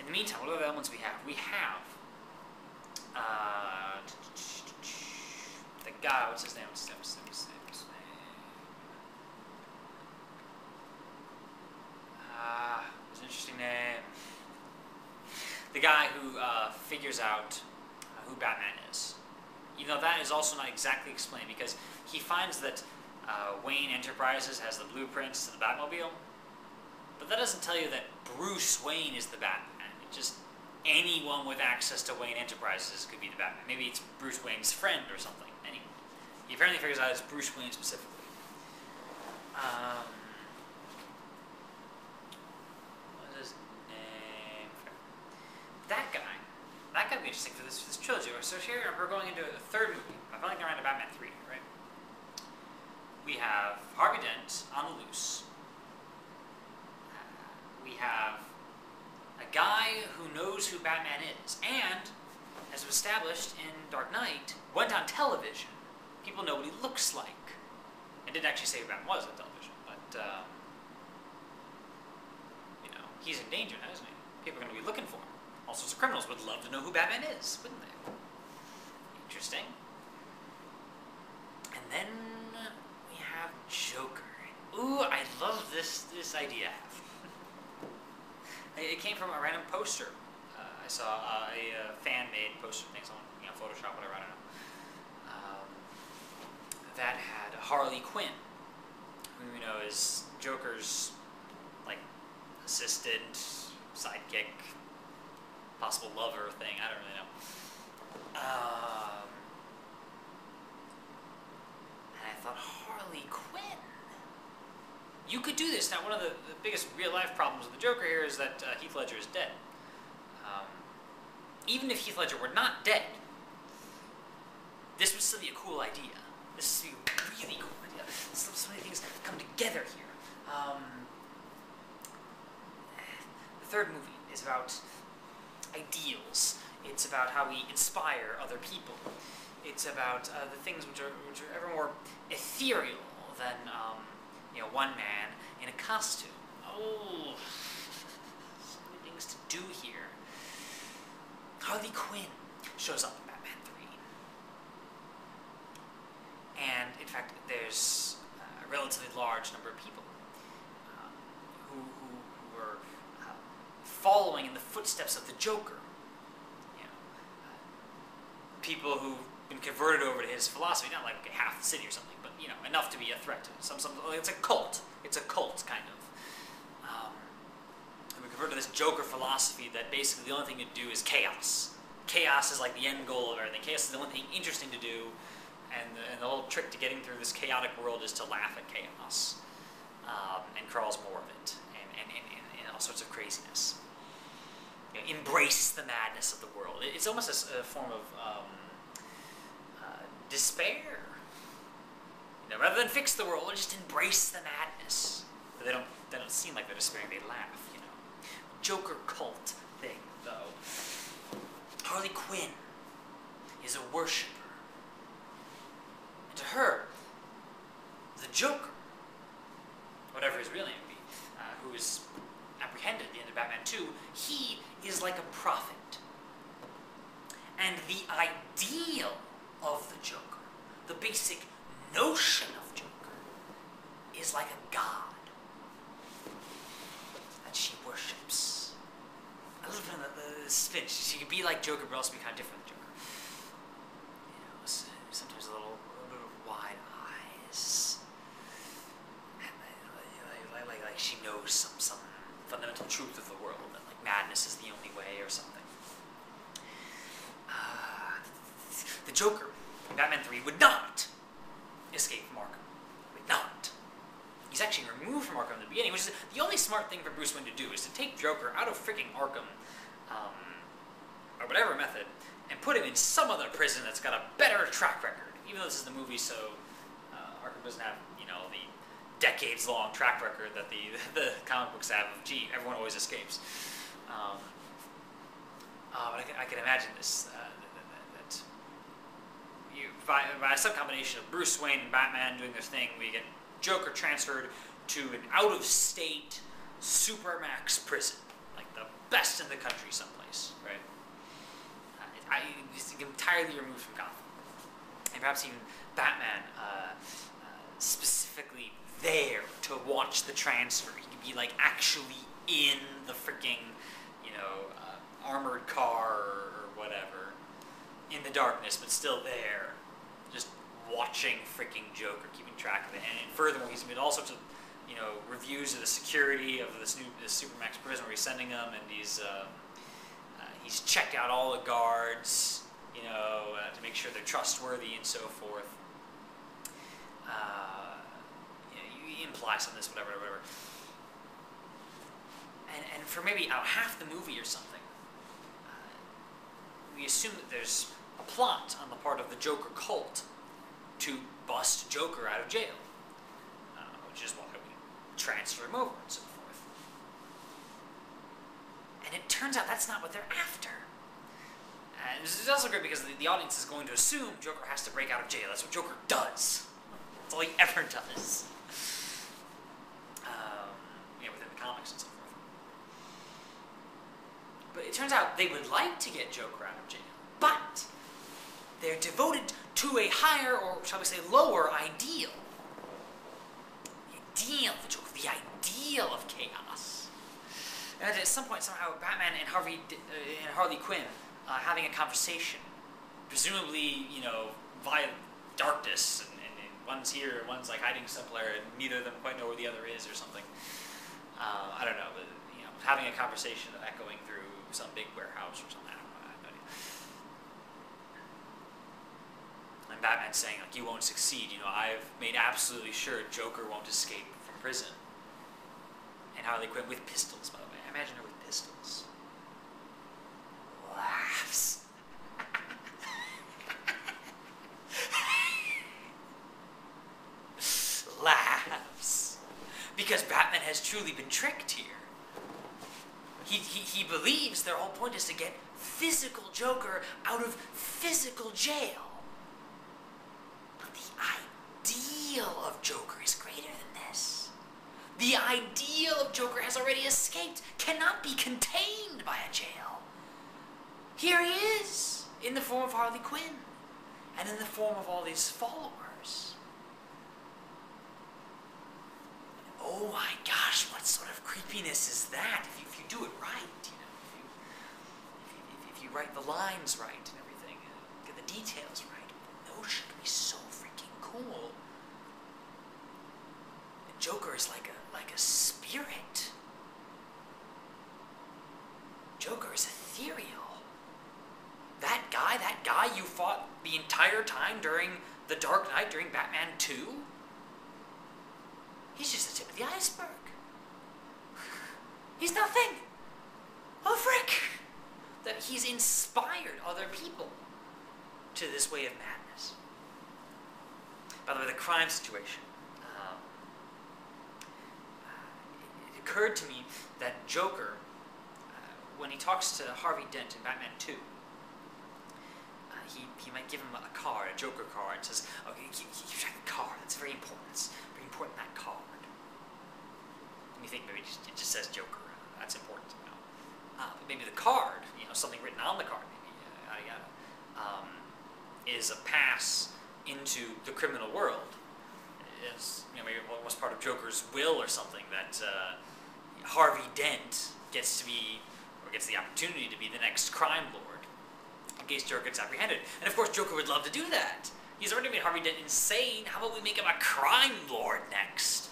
the meantime, what other elements we have? We have the guy. What's his name? It's an interesting name. The guy who figures out who Batman is. Even though that is also not exactly explained, because he finds that Wayne Enterprises has the blueprints to the Batmobile, but that doesn't tell you that Bruce Wayne is the Batman. It just anyone with access to Wayne Enterprises could be the Batman. Maybe it's Bruce Wayne's friend or something. Anyway, he apparently figures out it's Bruce Wayne specifically. What is his name? That guy would be interesting for this trilogy. So here we're going into a third movie. I feel like they're on to Batman 3, right? We have Harvey Dent on the loose. We have a guy who knows who Batman is, and, as was established in Dark Knight, went on television. People know what he looks like. I didn't actually say who Batman was on television, but, you know, he's in danger now, isn't he? People are going to be looking for him. All sorts of criminals would love to know who Batman is, wouldn't they? Interesting. And then we have Joker. Ooh, I love this idea. It came from a random poster. I saw a fan-made poster, I think someone, Photoshop, whatever, I don't know. That had Harley Quinn, who is Joker's assistant, sidekick, possible lover thing. I don't really know. And I thought, Harley Quinn. You could do this. Now, one of the biggest real-life problems with the Joker here is that Heath Ledger is dead. Even if Heath Ledger were not dead, this would still be a cool idea. This would be a really cool idea. So many things come together here. The third movie is about ideals. It's about how we inspire other people. It's about the things which are ever more ethereal than one man in a costume. Oh, so many things to do here. Harley Quinn shows up in Batman 3. And, in fact, there's a relatively large number of people who are following in the footsteps of the Joker. People who've been converted over to his philosophy, not like half the city or something, but enough to be a threat to some. It's a cult. It's a cult kind of. And we converted to this Joker philosophy that basically the only thing to do is chaos. Chaos is like the end goal of everything. Chaos is the only thing interesting to do, and the whole trick to getting through this chaotic world is to laugh at chaos and cause more of it, and all sorts of craziness. Embrace the madness of the world. It's almost a form of despair. Rather than fix the world, just embrace the madness. But they don't seem like they're despairing. They laugh. Joker cult thing, though. Harley Quinn is a worshipper, and to her, the Joker, whatever his real name would be, who is apprehended at the end of Batman 2, he is like a prophet. And the ideal of the Joker, the basic notion of Joker, is like a god that she worships. I love the spin. She could be like Joker, but also be kind of different than Joker. Sometimes a little bit of wide eyes. Like she knows some fundamental truth of the world, that madness is the only way or something. The Joker in Batman 3 would not escape from Arkham. Would not. He's actually removed from Arkham in the beginning, which is the only smart thing for Bruce Wayne to do, is to take Joker out of freaking Arkham, or whatever method, and put him in some other prison that's got a better track record. Even though this is the movie, so Arkham doesn't have, the decades-long track record that the comic books have of, gee, everyone always escapes. But I can imagine this, that by some combination of Bruce Wayne and Batman doing their thing, we get Joker transferred to an out-of-state Supermax prison. Like the West in the country someplace, right? It's entirely removed from Gotham. And perhaps even Batman specifically there to watch the transfer. He could be like actually in the freaking, armored car or whatever, in the darkness, but still there, just watching freaking Joker, keeping track of it. And furthermore, he's made all sorts of, reviews of the security of this Supermax prison where he's sending them, and he's checked out all the guards, to make sure they're trustworthy and so forth. You imply some of this, whatever. And for maybe half the movie or something, we assume that there's a plot on the part of the Joker cult to bust Joker out of jail, which is why we transfer him over and so forth. And it turns out that's not what they're after. And this is also great because the audience is going to assume Joker has to break out of jail. That's what Joker does. That's all he ever does. Within the comics and so forth. But it turns out they would like to get Joker out of jail, but they're devoted to a higher, or shall we say lower, ideal. The ideal of the Joker, the ideal of chaos. And at some point, somehow, Batman and Harley Quinn having a conversation, presumably, via darkness, and one's here, one's like hiding somewhere, and neither of them quite know where the other is, or something. I don't know, but having a conversation echoing through some big warehouse or something. I don't know. I have no idea. And Batman's saying, like, you won't succeed. I've made absolutely sure Joker won't escape from prison. And Harley Quinn, with pistols, by the way. I imagine her with pistols. Laughs. Laughs. Because Batman has truly been tricked here. He believes their whole point is to get physical Joker out of physical jail. But the ideal of Joker is greater than this. The ideal of Joker has already escaped, cannot be contained by a jail. Here he is, in the form of Harley Quinn, and in the form of all these followers. Oh my gosh, what sort of creepiness is that? If you do it right, if you write the lines right and everything, get the details right, the notion can be so freaking cool. The Joker is like a spirit. Joker is ethereal. That guy you fought the entire time during The Dark Knight, during Batman 2, he's just the tip of the iceberg. He's nothing. Oh, frick! That he's inspired other people to this way of madness. By the way, the crime situation. It occurred to me that Joker, when he talks to Harvey Dent in Batman 2, he might give him a card, a Joker card, and says, okay, keep track of the card. That's very important. It's very important, that card. And you think maybe it just says Joker. That's important to know. But maybe the card, something written on the card, maybe, is a pass into the criminal world. Is maybe it was part of Joker's will or something that Harvey Dent gets the opportunity to be the next crime lord in case Joker gets apprehended. And of course, Joker would love to do that. He's already made Harvey Dent insane. How about we make him a crime lord next?